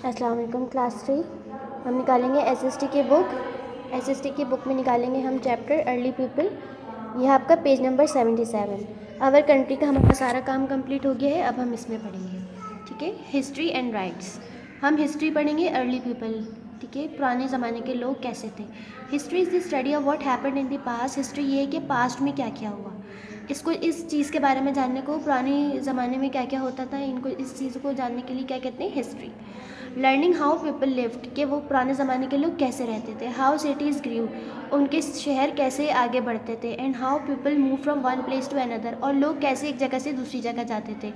अस्सलाम वालेकुम क्लास 3। हम निकालेंगे एसएसटी की बुक। एसएसटी की बुक में निकालेंगे हम चैप्टर अर्ली पीपल। यह आपका पेज नंबर 77। अवर कंट्री का हमारा सारा काम कंप्लीट हो गया है। अब हम इसमें पढ़ेंगे, ठीक है। History and rights. हम हिस्ट्री पढ़ेंगे, अर्ली पीपल, ठीक है। पुराने ज़माने के लोग कैसे थे। History is the study of what happened in the past. History ये है कि पास्ट में क्या क्या हुआ। इसको इस चीज़ के बारे में जानने को, पुराने ज़माने में क्या क्या होता था, इनको इस चीज़ को जानने के लिए क्या कहते हैं, history. Learning how people lived, कि वो पुराने ज़माने के लोग कैसे रहते थे। हाउ सिटीज़ ग्रू, उनके शहर कैसे आगे बढ़ते थे। And how people move from one place to another, और लोग कैसे एक जगह से दूसरी जगह जाते थे।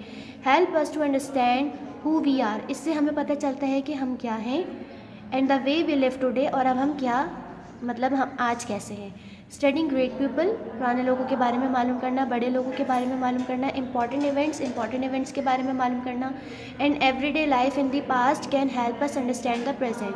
Help us to understand who we are, इससे हमें पता चलता है कि हम क्या हैं। And the way we live today, और अब हम क्या, मतलब हम आज कैसे हैं। स्टडिंग ग्रेट पीपल, पुराने लोगों के बारे में मालूम करना, बड़े लोगों के बारे में मालूम करना। इंपॉर्टेंट इवेंट्स के बारे में मालूम करना। And everyday life in the past can help us understand the present,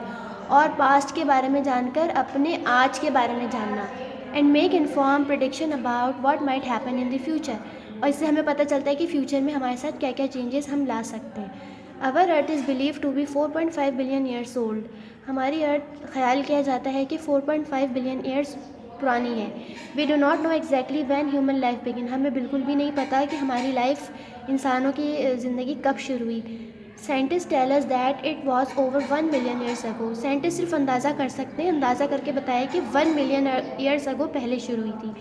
और पास्ट के बारे में जानकर अपने आज के बारे में जानना। And make inform prediction about what might happen in the future, और इससे हमें पता चलता है कि फ्यूचर में हमारे साथ क्या क्या चेंजेस हम ला सकते हैं। Our earth is believe to be 4.5 billion years old, हमारी अर्थ ख्याल किया जाता है कि 4.5 बिलियन ईयर्स पुरानी है। We do not know exactly when human life begin, हमें बिल्कुल भी नहीं पता कि हमारी लाइफ, इंसानों की ज़िंदगी कब शुरू हुई। Scientist tell us that it was over 1 million years ago, scientist सिर्फ अंदाज़ा कर सकते हैं, अंदाज़ा करके बताया कि 1 मिलियन ईयर्स अगो पहले शुरू हुई थी,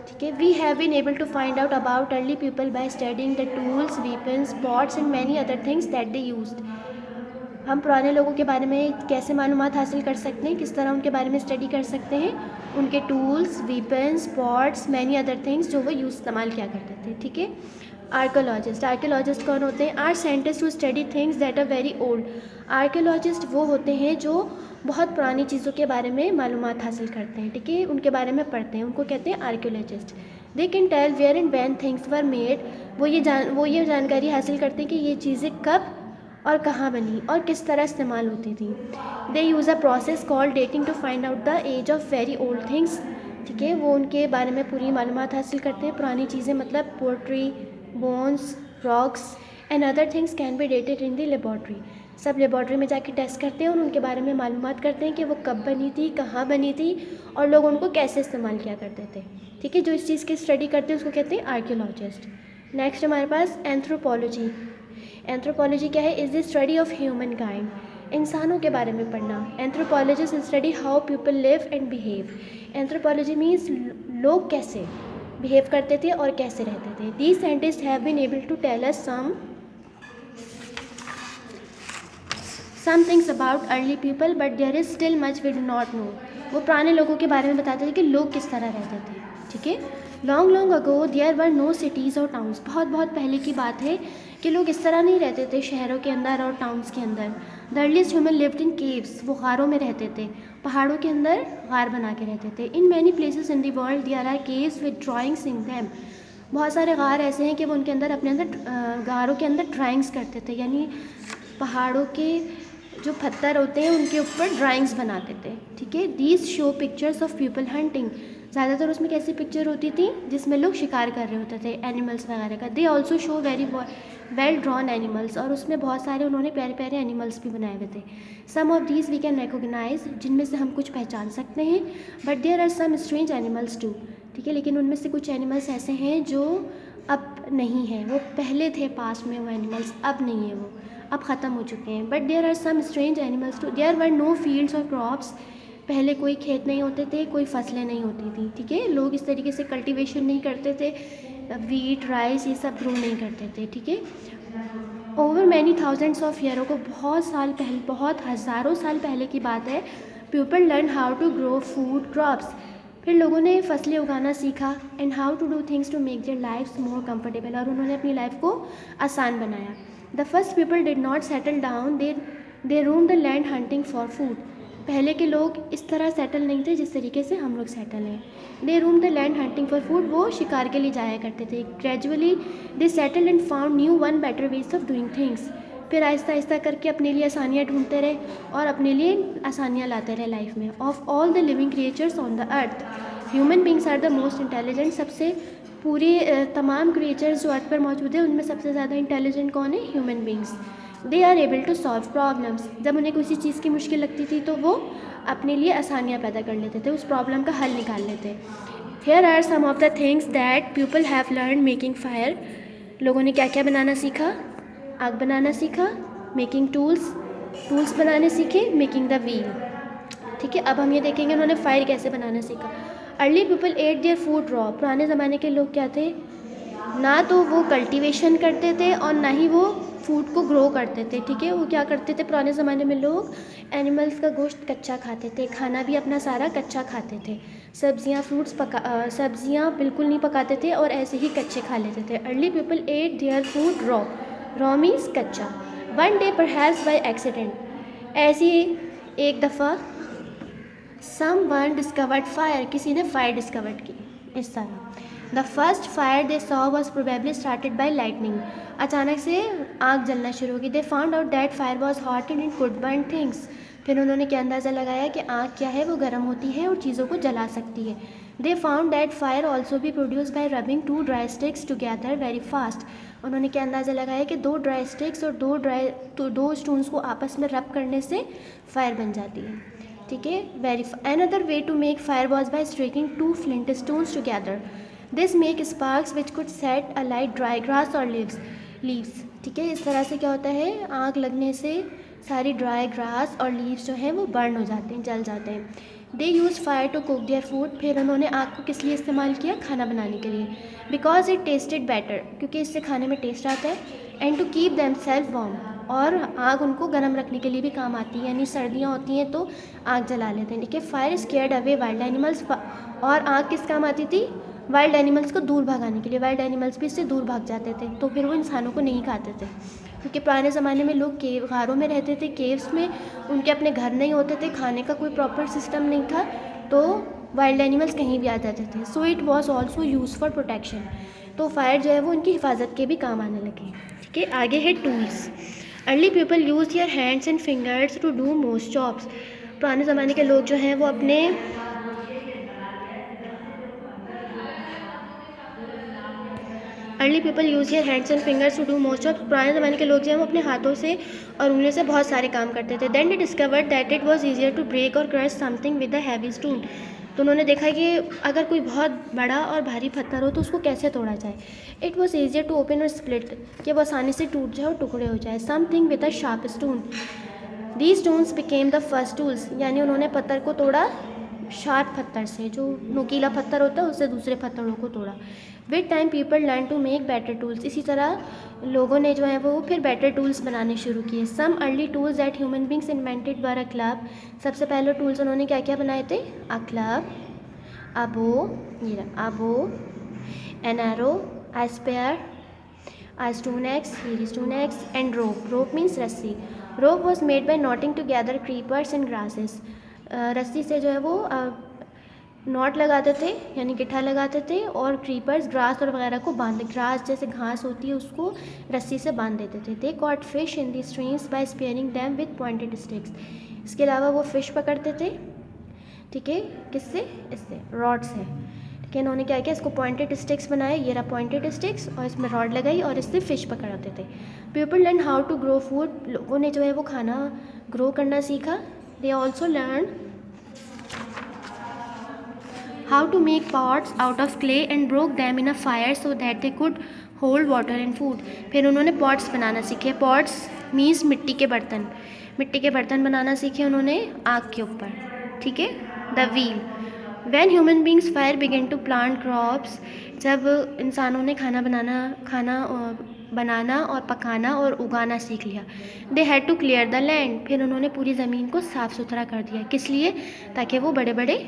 ठीक है। We have been able to find out about early people by studying the tools, weapons, pots and many other things that they used. हम पुराने लोगों के बारे में कैसे मालूमात हासिल कर सकते हैं, किस तरह उनके बारे में स्टडी कर सकते हैं। उनके tools, weapons, pots, many other things जो वो इस्तेमाल किया करते थे, ठीक है। आर्कियोलॉजिस्ट कौन होते हैं। Are scientist who study things that are very old, archaeologist वो होते हैं जो बहुत पुरानी चीज़ों के बारे में मालूमात हासिल करते हैं, ठीक है, उनके बारे में पढ़ते हैं, उनको कहते हैं archaeologist. They can tell where and when things were made, वो ये जानकारी हासिल करते हैं कि ये चीज़ें कब और कहाँ बनी और किस तरह इस्तेमाल होती थी। They use a process called dating to find out the age of very old things, ठीक है। वो उनके बारे में पूरी मालूमात हासिल करते हैं। पुरानी चीज़ें मतलब pottery, bones, rocks and other things can be dated in the laboratory, सब लेबॉर्ट्री में जाके टेस्ट करते हैं और उनके बारे में मालूमात करते हैं कि वो कब बनी थी, कहाँ बनी थी, और लोग उनको कैसे इस्तेमाल किया करते थे, ठीक है। जो इस चीज़ की स्टडी करते हैं उसको कहते हैं आर्कियोलॉजिस्ट। नेक्स्ट हमारे पास एंथ्रोपोलॉजी। एंथ्रोपोलॉजी क्या है, is the study of human kind, इंसानों के बारे में पढ़ना। Anthropologist study how people live and behave, anthropology means लोग कैसे बिहेव करते थे और कैसे रहते थे। These scientist have been able to tell us some things about early people but there is still much we do not know, वो पुराने लोगों के बारे में बताते थे कि लोग किस तरह रहते थे, ठीक है। Long ago there were no cities और टाउन्स, बहुत बहुत पहले की बात है कि लोग इस तरह नहीं रहते थे शहरों के अंदर और टाउन्स के अंदर। The earliest human lived in caves, वो गारों में रहते थे, पहाड़ों के अंदर गार बना के रहते थे। In many places in the world there are caves with drawings in them, बहुत सारे गार ऐसे हैं कि वो उनके अंदर अपने अंदर गारों के अंदर ड्राइंग्स करते थे, यानी पहाड़ों के जो पत्थर होते हैं उनके ऊपर ड्राइंग्स बनाते थे, ठीक है। These show pictures of people hunting, ज़्यादातर उसमें कैसी पिक्चर होती थी जिसमें लोग शिकार कर रहे होते थे एनिमल्स वगैरह का। They also show very well drawn animals, और उसमें बहुत सारे उन्होंने प्यारे प्यारे एनिमल्स भी बनाए हुए थे। Some of these we can recognise, जिनमें से हम कुछ पहचान सकते हैं। But there are some strange animals too, ठीक है, लेकिन उनमें से कुछ एनिमल्स ऐसे हैं जो अब नहीं हैं, वो पहले थे पास में वो एनिमल्स, अब नहीं है, वो अब ख़त्म हो चुके हैं। But there are some strange animals too, there were no fields और क्रॉप्स, पहले कोई खेत नहीं होते थे, कोई फसलें नहीं होती थी, ठीक है। लोग इस तरीके से कल्टीवेशन नहीं करते थे, वीट, राइस ये सब ग्रो नहीं करते थे, ठीक है। ओवर मैनी थाउजेंड्स ऑफ ईयरों को, बहुत साल पहले, बहुत हज़ारों साल पहले की बात है, people learn how to grow food crops, फिर लोगों ने फसलें उगाना सीखा। And how to do things to make their lifes more comfortable, और उन्होंने अपनी लाइफ को आसान बनाया। The first people did not settle down, they roam the land hunting for food, पहले के लोग इस तरह सेटल नहीं थे जिस तरीके से हम लोग सेटल हैं। They roam the land hunting for food, वो शिकार के लिए जाया करते थे। Gradually they settle and found new one better ways of doing things, फिर आहिस्ता आहिस्ता करके अपने लिए आसानियाँ ढूंढते रहे और अपने लिए आसानियाँ लाते रहे लाइफ में। Of all the living creatures on the earth, human beings are the most intelligent, सबसे पूरे तमाम क्रिएचर्स जो अर्थ पर मौजूद है उनमें सबसे ज़्यादा इंटेलिजेंट कौन है, human beings. They are able to solve problems, जब उन्हें किसी चीज़ की मुश्किल लगती थी तो वो अपने लिए आसानियाँ पैदा कर लेते थे, उस प्रॉब्लम का हल निकाल लेते। Here are some of the things that people have learned making fire. लोगों ने क्या क्या बनाना सीखा? आग बनाना सीखा, मेकिंग टूल्स बनाने सीखे, मेकिंग द व्हील। ठीक है, अब हम ये देखेंगे उन्होंने फायर कैसे बनाना सीखा। Early people ate their food raw, पुराने ज़माने के लोग क्या थे, ना तो वो कल्टीवेशन करते थे और ना ही वो फूड को ग्रो करते थे। ठीक है, वो क्या करते थे पुराने ज़माने में, लोग एनिमल्स का गोश्त कच्चा खाते थे, खाना भी अपना सारा कच्चा खाते थे, सब्जियां बिल्कुल नहीं पकाते थे और ऐसे ही कच्चे खा लेते थे। Early people ate their food raw means कच्चा। One day perhaps by accident, ऐसी एक दफ़ा समवन डिस्कवर्ड फायर, किसी ने फायर डिस्कवर्ड की। इस तरह the first fire they saw was probably started by lightning, अचानक से आग जलना शुरू होगी। They found out that fire was hot and it could burn things, फिर उन्होंने क्या अंदाज़ा लगाया कि आग क्या है, वो गर्म होती है और चीज़ों को जला सकती है। They found that fire also भी produce by rubbing two dry sticks together very fast, उन्होंने क्या अंदाज़ा लगाया कि दो ड्राई स्टिक्स और दो स्टोन्स को आपस में रब करने से फायर बन जाती है। ठीक है, very another way to make fire was by striking two flint stones together, this make sparks which could set alight dry grass और लीव्स। ठीक है, इस तरह से क्या होता है, आग लगने से सारी ड्राई ग्रास और लीव्स जो हैं वो बर्न हो जाते हैं, जल जाते हैं। They use fire to cook their food, फिर उन्होंने आग को किस लिए इस्तेमाल किया, खाना बनाने के लिए। बिकॉज इट टेस्टेड बेटर, क्योंकि इससे खाने में टेस्ट आता है। And to keep them self warm, और आग उनको गर्म रखने के लिए भी काम आती है, यानी सर्दियाँ होती हैं तो आग जला लेते हैं। ठीक है, fire scared away wild animals, और आग किस काम आती थी, वाइल्ड एनिमल्स को दूर भगाने के लिए। वाइल्ड एनिमल्स भी इससे दूर भाग जाते थे, तो फिर वो इंसानों को नहीं खाते थे, क्योंकि पुराने ज़माने में लोग गारों में रहते थे, केव्स में, उनके अपने घर नहीं होते थे, खाने का कोई प्रॉपर सिस्टम नहीं था, तो वाइल्ड एनिमल्स कहीं भी आ जाते थे। So it was also use for protection, तो फायर जो है वो उनकी हिफाजत के भी काम आने लगे। ठीक है, आगे है tools. Early people use their hands and fingers to do most jobs, पुराने ज़माने के लोग जो हैं वो अपने early people use their hands and fingers to do most of, पुराने ज़माने के लोग जो हैं वो अपने हाथों से और उंगलियों से बहुत सारे काम करते थे। Then they discovered that it was easier to break और crush something with a heavy stone, तो उन्होंने देखा कि अगर कोई बहुत बड़ा और भारी पत्थर हो तो उसको कैसे तोड़ा जाए। It was easier to open और स्प्लिट, कि वो आसानी से टूट जाए और टुकड़े हो जाए। Something with a sharp stone, these stones became the first tools, यानी उन्होंने पत्थर को तोड़ा शार्प पत्थर से, जो नुकीला पत्थर होता है उससे दूसरे पत्थरों को तोड़ा। With time people learn to make better tools, इसी तरह लोगों ने जो है वो फिर बेटर टूल्स बनाने शुरू किए। Some early tools that human beings invented were a club, सबसे पहले टूल्स उन्होंने क्या क्या बनाए थे, अ club, a bow, an arrow, a spear, a stone axe and rope means रस्सी। Rope was made by knotting together creepers and grasses, रस्सी से जो है वो नॉट लगाते थे, यानी गिट्ठा लगाते थे, और क्रीपर्स ग्रास और वगैरह को ग्रास जैसे घास होती है उसको रस्सी से बांध देते थे। They caught fish in the streams by spearing them with pointed sticks, इसके अलावा वो फिश पकड़ते थे। ठीक है, किससे, इससे रॉड से। ठीक है, इन्होंने क्या किया, इसको पॉइंटेड स्टिक्स बनाए, ये रहा पॉइंटेड स्टिक्स, और इसमें रॉड लगाई और इससे फिश पकड़ाते थे। People learn how to grow food, लोगों ने जो है वो खाना ग्रो करना सीखा। They also learn how to make pots out of clay and broke them in a fire so that they could hold water and food, फिर उन्होंने pots बनाना सीखे। pots means मिट्टी के बर्तन बनाना सीखे उन्होंने आग के ऊपर। ठीक है, the wheel, when human beings fire began to plant crops, जब इंसानों ने खाना बनाना और पकाना और उगाना सीख लिया। They had to clear the land, फिर उन्होंने पूरी ज़मीन को साफ़ सुथरा कर दिया, किस लिए, ताकि वो बड़े बड़े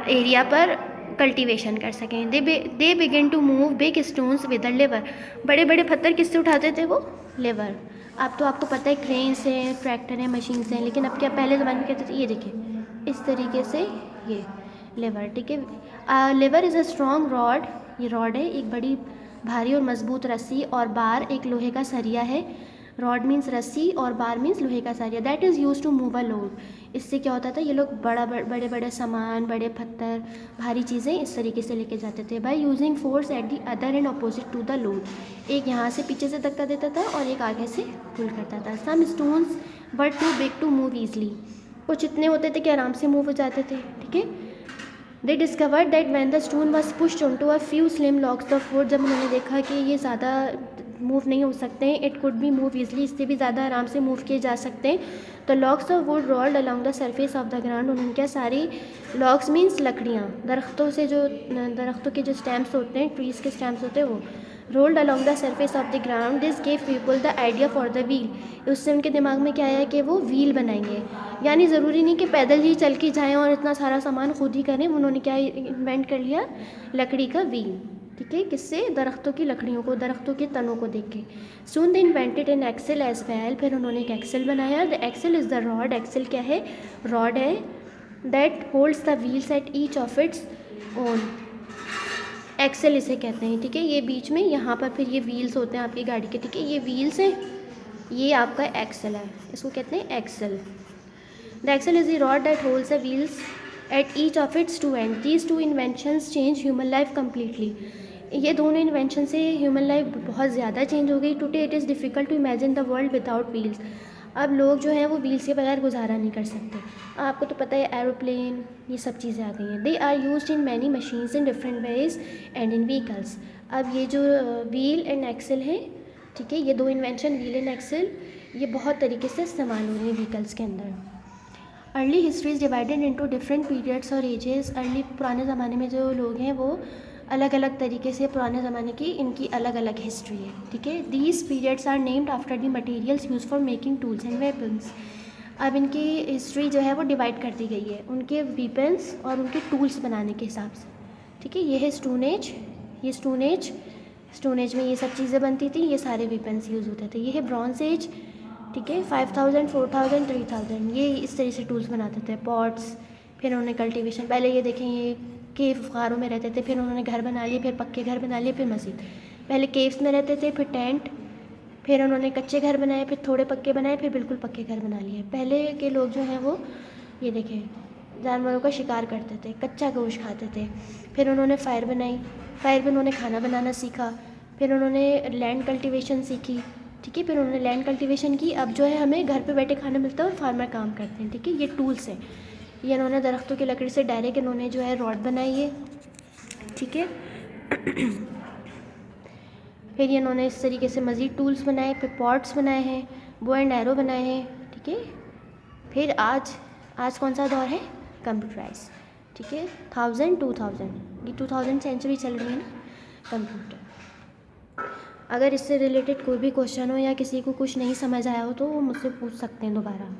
एरिया पर कल्टीवेशन कर सकें। They begin to move big stones with a lever, बड़े बड़े पत्थर किससे उठाते थे वो, लेवर। अब तो आपको पता है क्रेन से, ट्रैक्टर है, मशीन से, लेकिन अब क्या पहले ज़माने में कहते थे, ये देखिए इस तरीके से ये लेवर। ठीक है, लेवर इज़ अ स्ट्रॉन्ग रॉड, ये रॉड है, एक बड़ी भारी और मजबूत रस्सी, और बार एक लोहे का सरिया है, रॉड मीन्स रस्सी और बार मीन्स लोहे का सरिया। That is use to move a load. इससे क्या होता था, ये लोग बड़े बड़े सामान, बड़े पत्थर, भारी चीज़ें इस तरीके से लेके जाते थे। By using force at the other end opposite to the load. एक यहाँ से पीछे से धक्का देता था और एक आगे से पुल करता था। Some stones were too big to move easily. कुछ इतने होते थे कि आराम से मूव हो जाते थे, ठीक है। They discovered that when the stone was pushed on to a few slim logs of wood. जब उन्होंने देखा कि ये ज़्यादा मूव नहीं हो सकते हैं, it could be move easily, इससे भी ज़्यादा आराम से मूव किए जा सकते हैं, तो locks of would rolled along the surface of the ground. उन्होंने क्या, सारी लॉक्स मीन्स लकड़ियाँ, दरख्तों के जो स्टैम्प्स होते हैं, ट्रीज़ के स्टैम्प्स होते हैं, वो rolled along the surface of the ground. This gave people the idea for the wheel. उससे उनके दिमाग में क्या आया कि वो व्हील बनाएंगे। यानी ज़रूरी नहीं कि पैदल ही चल के जाएँ और इतना सारा सामान खुद ही करें। उन्होंने क्या इन्वेंट कर लिया, लकड़ी का व्हील, ठीक है। किससे, दरख्तों की लकड़ियों को, दरख्तों के तनों को देख के। Soon they invented an axle as well. फिर उन्होंने एक एक्सेल बनाया। The axle is the rod. Axle क्या है, रॉड है। That holds the wheels at each of its own. Axle इसे कहते हैं, ठीक है। ये बीच में यहाँ पर फिर ये व्हील्स होते हैं आपकी गाड़ी के, ठीक है। ये व्हील्स हैं, ये आपका एक्सेल है, इसको कहते हैं axle. The axle is the rod that holds the wheels at each of its two end. These two inventions change human life completely. ये दोनों इन्वेंशन से ह्यूमन लाइफ बहुत ज़्यादा चेंज हो गई। Today it is difficult to imagine the world without wheels. अब लोग जो हैं वो व्हील्स के बगैर गुजारा नहीं कर सकते। आपको तो पता है, एरोप्लेन, ये सब चीज़ें आ गई हैं। They are used in many machines in different ways and in vehicles. अब ये जो व्हील एंड एक्सेल हैं, ठीक है, ये दो इन्वेंशन व्हील एंड एक्सेल, ये बहुत तरीके से इस्तेमाल हो रही हैं व्हीकल्स के अंदर। Early history is divided into different periods और एजेस। अर्ली, पुराने ज़माने में जो लोग हैं वो अलग अलग तरीके से, पुराने ज़माने की इनकी अलग अलग हिस्ट्री है, ठीक है। These periods are named after the materials use for making tools and weapons. अब इनकी हिस्ट्री जो है वो डिवाइड कर दी गई है उनके वेपन्स और उनके टूल्स बनाने के हिसाब से, ठीक है। ये है स्टोन एज। ये स्टोन एज में ये सब चीज़ें बनती थी, ये सारे वेपन्स यूज़ होते थे। ये है ब्रॉन्ज एज, ठीक है, 5000, 4000, 3000, ये इस तरह से टूल्स बनाते थे, पॉट्स। फिर उन्होंने कल्टीवेशन, पहले ये देखें, ये केव गारों में रहते थे, फिर उन्होंने घर बना लिए, फिर पक्के घर बना लिए, फिर मस्जिद। पहले केव्स में रहते थे, फिर टेंट, फिर उन्होंने कच्चे घर बनाए, फिर थोड़े पक्के बनाए, फिर बिल्कुल पक्के घर बना लिए। पहले के लोग जो हैं वो, ये देखें, जानवरों का शिकार करते थे, कच्चा गोश्त खाते थे। फिर उन्होंने फायर बनाई, फायर पर उन्होंने खाना बनाना सीखा। फिर उन्होंने लैंड कल्टीवेशन सीखी, ठीक है। फिर उन्होंने लैंड कल्टीवेशन की। अब जो है हमें घर पे बैठे खाना मिलता है और फार्मर काम करते हैं, ठीक है। ये टूल्स हैं। ये इन्होंने दरख्तों की लकड़ी से डायरेक्ट इन्होंने जो है रॉड बनाई है, ठीक है। फिर ये इन्होंने इस तरीके से मज़ीद टूल्स बनाए, फिर पॉट्स बनाए हैं, बो एंड एरो बनाए हैं, ठीक है। फिर आज कौन सा दौर है, कंप्यूटराइज, ठीक है। 2000 ये 2000 सेंचुरी चल रही है ना, कंप्यूटर। अगर इससे रिलेटेड कोई भी क्वेश्चन हो या किसी को कुछ नहीं समझ आया हो तो वो मुझसे पूछ सकते हैं दोबारा।